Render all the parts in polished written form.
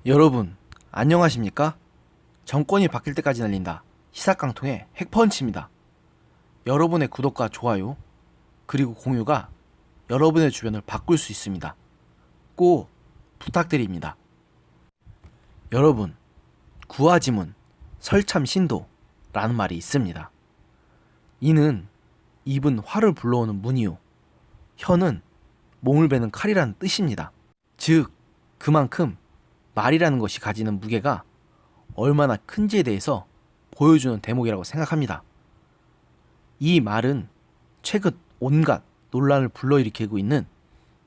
여러분, 안녕하십니까? 정권이 바뀔 때까지 날린다. 시사깡통의 핵펀치입니다. 여러분의 구독과 좋아요, 그리고 공유가 여러분의 주변을 바꿀 수 있습니다. 꼭 부탁드립니다. 여러분, 구하지문, 설참신도라는 말이 있습니다. 이는 입은 화를 불러오는 문이요, 혀는 몽을 베는 칼이라는 뜻입니다. 즉, 그만큼 말이라는 것이 가지는 무게가 얼마나 큰지에 대해서 보여주는 대목이라고 생각합니다. 이 말은 최근 온갖 논란을 불러일으키고 있는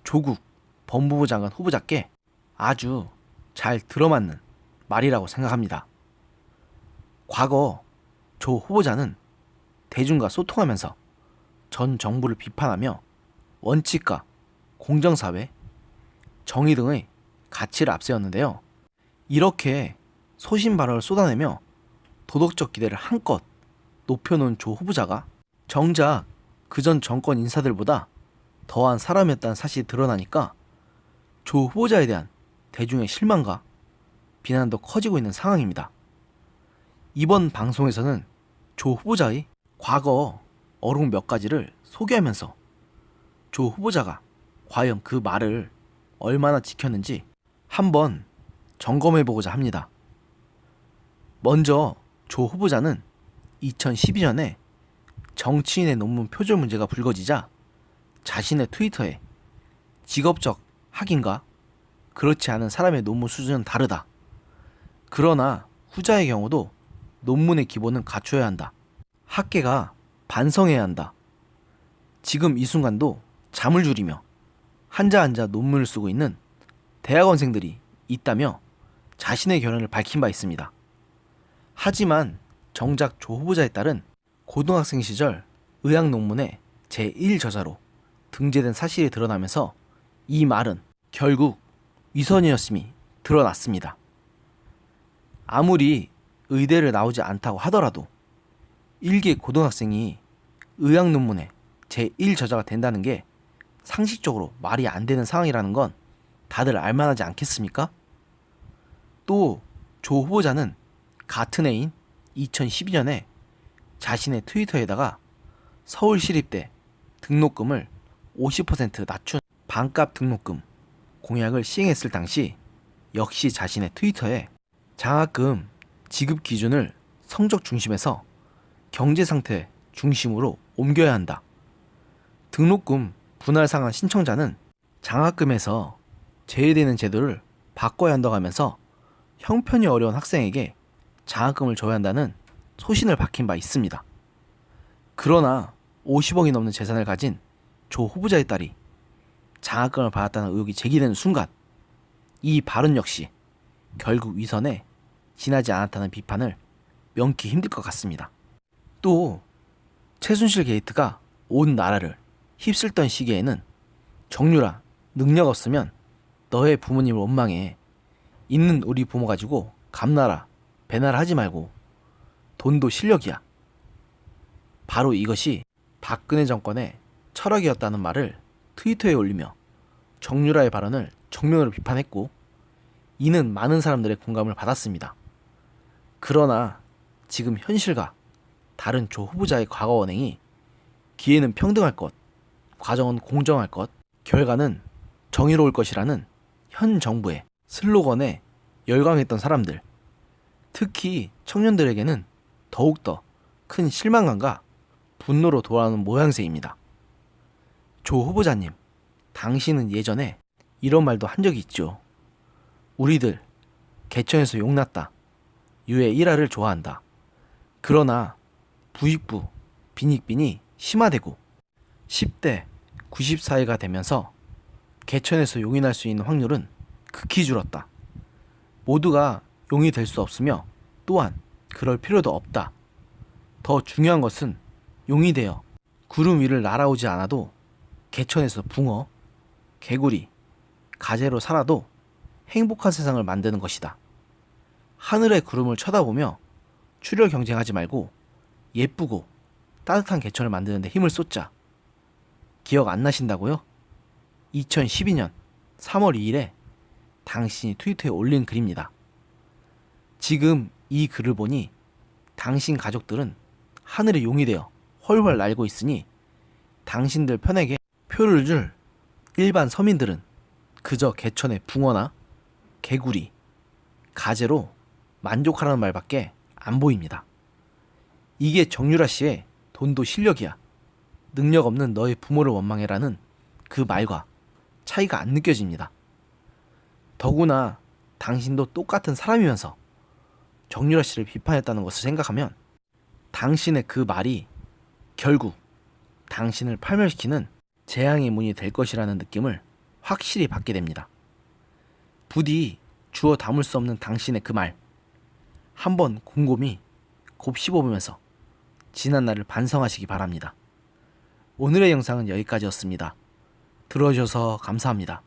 조국 법무부 장관 후보자께 아주 잘 들어맞는 말이라고 생각합니다. 과거 조 후보자는 대중과 소통하면서 전 정부를 비판하며 원칙과 공정사회, 정의 등의 가치를 앞세웠는데요. 이렇게 소신 발언을 쏟아내며 도덕적 기대를 한껏 높여놓은 조 후보자가 정작 그전 정권 인사들보다 더한 사람이었다는 사실이 드러나니까 조 후보자에 대한 대중의 실망과 비난도 커지고 있는 상황입니다. 이번 방송에서는 조 후보자의 과거 어록 몇 가지를 소개하면서 조 후보자가 과연 그 말을 얼마나 지켰는지 한번 점검해보고자 합니다. 먼저 조 후보자는 2012년에 정치인의 논문 표절 문제가 불거지자 자신의 트위터에 직업적 학인과 그렇지 않은 사람의 논문 수준은 다르다. 그러나 후자의 경우도 논문의 기본은 갖춰야 한다. 학계가 반성해야 한다. 지금 이 순간도 잠을 줄이며 한자 한자 논문을 쓰고 있는 대학원생들이 있다며 자신의 결론을 밝힌 바 있습니다. 하지만 정작 조 후보자에 따른 고등학생 시절 의학 논문의 제1저자로 등재된 사실이 드러나면서 이 말은 결국 위선이었음이 드러났습니다. 아무리 의대를 나오지 않다고 하더라도 일개 고등학생이 의학 논문의 제1저자가 된다는 게 상식적으로 말이 안 되는 상황이라는 건 다들 알만하지 않겠습니까? 또 조 후보자는 같은 해인 2012년에 자신의 트위터에다가 서울시립대 등록금을 50% 낮춘 반값 등록금 공약을 시행했을 당시 역시 자신의 트위터에 장학금 지급 기준을 성적 중심에서 경제 상태 중심으로 옮겨야 한다. 등록금 분할 상환 신청자는 장학금에서 제외되는 제도를 바꿔야 한다고 하면서 형편이 어려운 학생에게 장학금을 줘야 한다는 소신을 밝힌 바 있습니다. 그러나 50억이 넘는 재산을 가진 조 후보자의 딸이 장학금을 받았다는 의혹이 제기되는 순간 이 발언 역시 결국 위선에 지나지 않았다는 비판을 명기 힘들 것 같습니다. 또 최순실 게이트가 온 나라를 휩쓸던 시기에는 정유라 능력 없으면 너의 부모님을 원망해. 있는 우리 부모 가지고 감나라 배나라 하지 말고 돈도 실력이야. 바로 이것이 박근혜 정권의 철학이었다는 말을 트위터에 올리며 정유라의 발언을 정면으로 비판했고 이는 많은 사람들의 공감을 받았습니다. 그러나 지금 현실과 다른 조 후보자의 과거 언행이 기회는 평등할 것, 과정은 공정할 것, 결과는 정의로울 것이라는 현 정부의 슬로건에 열광했던 사람들, 특히 청년들에게는 더욱더 큰 실망감과 분노로 돌아오는 모양새입니다. 조 후보자님, 당신은 예전에 이런 말도 한 적이 있죠. 우리들 개천에서 용났다. 유해 일화를 좋아한다. 그러나 부익부, 빈익빈이 심화되고 10대 94회가 되면서 개천에서 용이 날 수 있는 확률은 극히 줄었다. 모두가 용이 될 수 없으며 또한 그럴 필요도 없다. 더 중요한 것은 용이 되어 구름 위를 날아오지 않아도 개천에서 붕어, 개구리, 가재로 살아도 행복한 세상을 만드는 것이다. 하늘의 구름을 쳐다보며 출혈 경쟁하지 말고 예쁘고 따뜻한 개천을 만드는 데 힘을 쏟자. 기억 안 나신다고요? 2012년 3월 2일에 당신이 트위터에 올린 글입니다. 지금 이 글을 보니 당신 가족들은 하늘의 용이 되어 훨훨 날고 있으니 당신들 편에게 표를 줄 일반 서민들은 그저 개천의 붕어나 개구리, 가재로 만족하라는 말밖에 안 보입니다. 이게 정유라 씨의 돈도 실력이야. 능력 없는 너의 부모를 원망해라는 그 말과 차이가 안 느껴집니다. 더구나 당신도 똑같은 사람이면서 정유라 씨를 비판했다는 것을 생각하면 당신의 그 말이 결국 당신을 파멸시키는 재앙의 문이 될 것이라는 느낌을 확실히 받게 됩니다. 부디 주워 담을 수 없는 당신의 그 말 한번 곰곰이 곱씹어보면서 지난날을 반성하시기 바랍니다. 오늘의 영상은 여기까지였습니다. 들어주셔서 감사합니다.